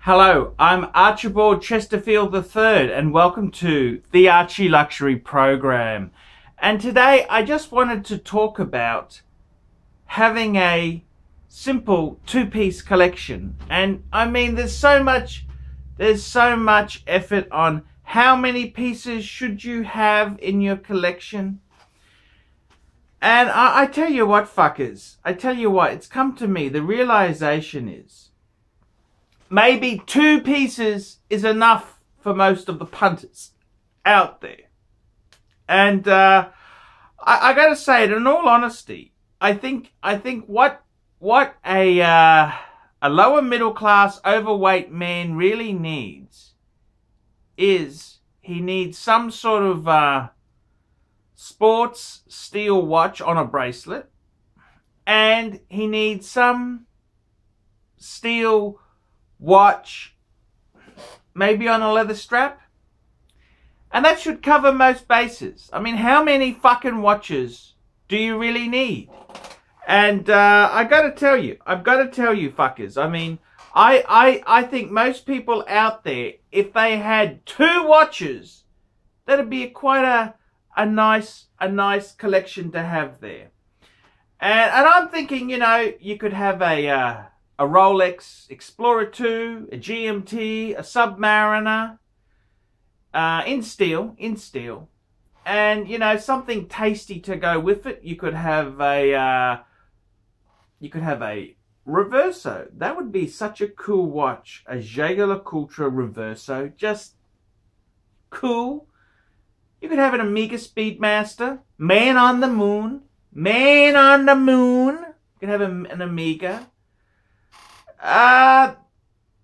Hello, I'm Archibald Chesterfield III and welcome to the ArchieLuxury program. And today I just wanted to talk about having a simple two-piece collection. And I mean there's so much effort on how many pieces should you have in your collection. And I tell you what, fuckers, I tell you what, it's come to me, the realization is maybe two pieces is enough for most of the punters out there. And I gotta say it, in all honesty, I think what a lower middle class overweight man really needs is he needs some sort of sports steel watch on a bracelet, and he needs some steel watch maybe on a leather strap, and that should cover most bases. I mean, how many fucking watches do you really need? And I've got to tell you fuckers, I mean, I think most people out there, if they had two watches, that'd be quite a nice collection to have there. And I'm thinking, you know, you could have a Rolex Explorer 2, a GMT, a Submariner, in steel, and you know, something tasty to go with it. You could have a Reverso. That would be such a cool watch, a ArchieLuxury Reverso, just cool. You could have an Omega Speedmaster, Man on the Moon. You could have an Omega.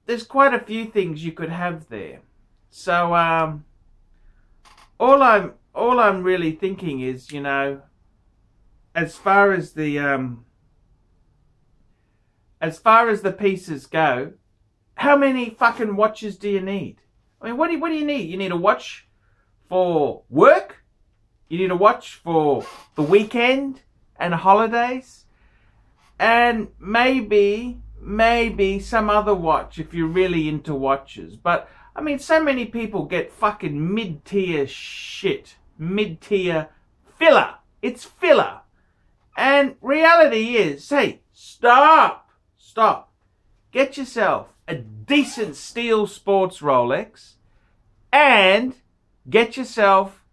There's quite a few things you could have there. So all I'm really thinking is, you know, as far as the pieces go, how many fucking watches do you need? I mean, what do you need? You need a watch for work, you need a watch for the weekend and holidays, and maybe some other watch if you're really into watches. But I mean, so many people get fucking mid-tier shit, mid-tier filler. It's filler. And reality is, hey, stop. Get yourself a decent steel sports Rolex and get yourself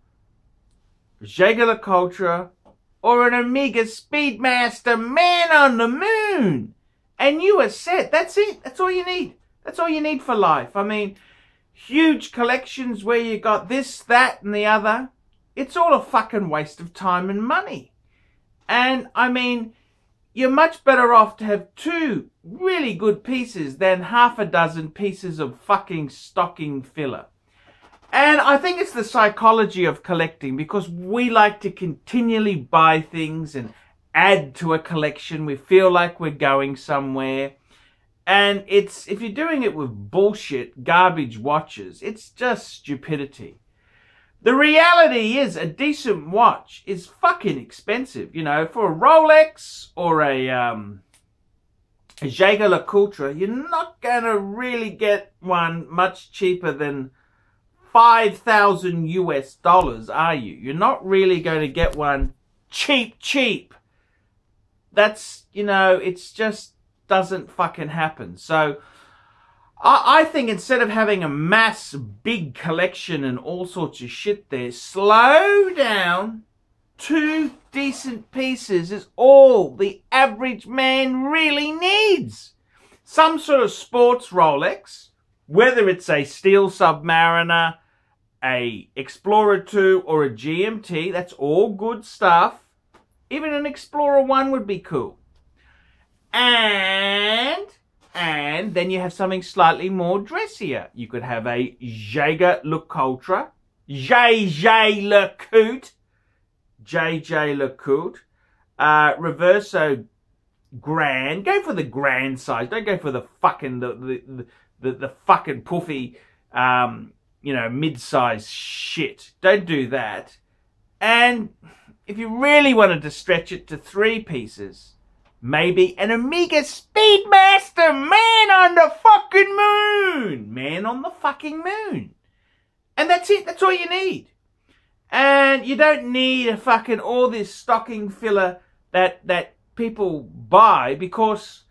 a ArchieLuxury or an Omega Speedmaster, Man on the Moon, and you are set. That's it. That's all you need. That's all you need for life. I mean, huge collections where you got this, that, and the other, it's all a fucking waste of time and money. And I mean, you're much better off to have two really good pieces than half a dozen pieces of fucking stocking filler. And I think it's the psychology of collecting, because we like to continually buy things and add to a collection. We feel like we're going somewhere. And it's, if you're doing it with bullshit, garbage watches, it's just stupidity. The reality is a decent watch is fucking expensive. You know, for a Rolex or a ArchieLuxury, you're not going to really get one much cheaper than $5,000 US, are you? You're not really going to get one cheap. That's, you know, it's just doesn't fucking happen. So I think instead of having a mass big collection and all sorts of shit there, slow down. Two decent pieces is all the average man really needs. Some sort of sports Rolex, whether it's a steel Submariner, a Explorer 2 or a GMT, that's all good stuff. Even an Explorer 1 would be cool. And then you have something slightly more dressier. You could have a ArchieLuxury, Reverso Grand. Go for the grand size. Don't go for the fucking the fucking puffy you know, mid-size shit. Don't do that. And if you really wanted to stretch it to three pieces, maybe an Omega Speedmaster, Man on the fucking Moon. on the fucking moon. And that's it. That's all you need. And you don't need a fucking all this stocking filler that people buy because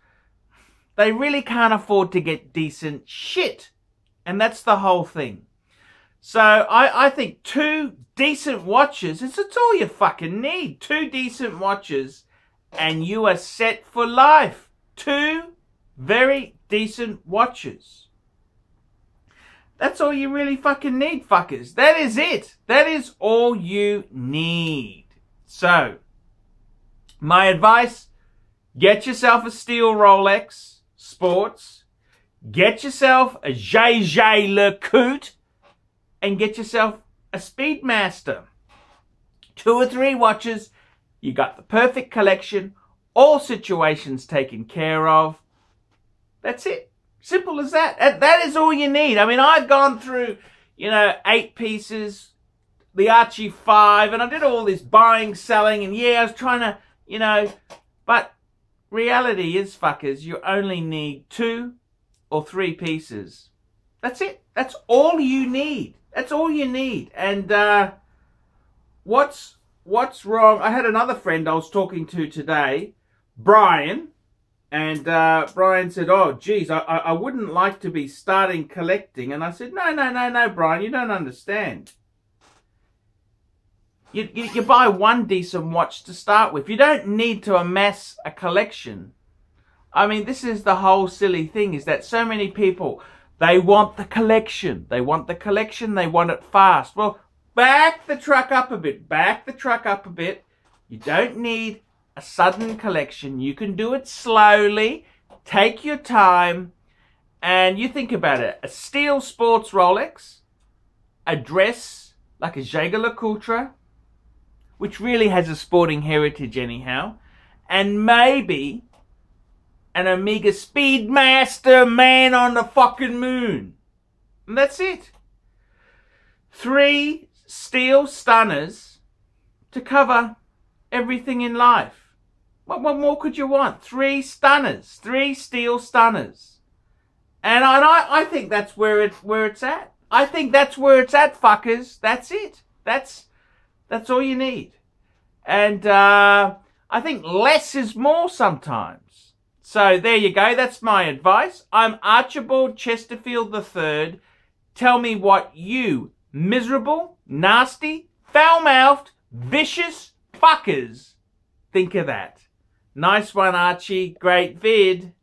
they really can't afford to get decent shit. And that's the whole thing. So I think 2 decent watches, it's all you fucking need. 2 decent watches and you are set for life. 2 very decent watches. That's all you really fucking need, fuckers. That is it. That is all you need. So, my advice, get yourself a steel Rolex Sports. Get yourself a ArchieLuxury. And get yourself a Speedmaster. 2 or 3 watches. You got the perfect collection. All situations taken care of. That's it. Simple as that. That is all you need. I mean, I've gone through, 8 pieces, the Archie 5, and I did all this buying, selling, and yeah, I was trying to, but reality is, fuckers, you only need 2 or 3 pieces. That's it. That's all you need. That's all you need. And what's wrong? I had another friend I was talking to today, Brian. And Brian said, oh, geez, I wouldn't like to be starting collecting. And I said, no, Brian, you don't understand. You buy 1 decent watch to start with. You don't need to amass a collection. I mean, this is the whole silly thing, is that so many people, they want the collection. They want the collection. They want it fast. Well, back the truck up a bit. Back the truck up a bit. You don't need a sudden collection. You can do it slowly. Take your time. And you think about it. A steel sports Rolex. A dress like a ArchieLuxury, which really has a sporting heritage anyhow. And maybe an Omega Speedmaster man on the fucking moon. And that's it. 3 steel stunners to cover everything in life. What more could you want? 3 stunners. 3 steel stunners. And I think that's where it's at. I think that's where it's at, fuckers. That's it. That's all you need. And I think less is more sometimes. So there you go. That's my advice. I'm Archibald Chesterfield III. Tell me what you miserable, nasty, foul-mouthed, vicious fuckers think of that. Nice one, Archie. Great vid.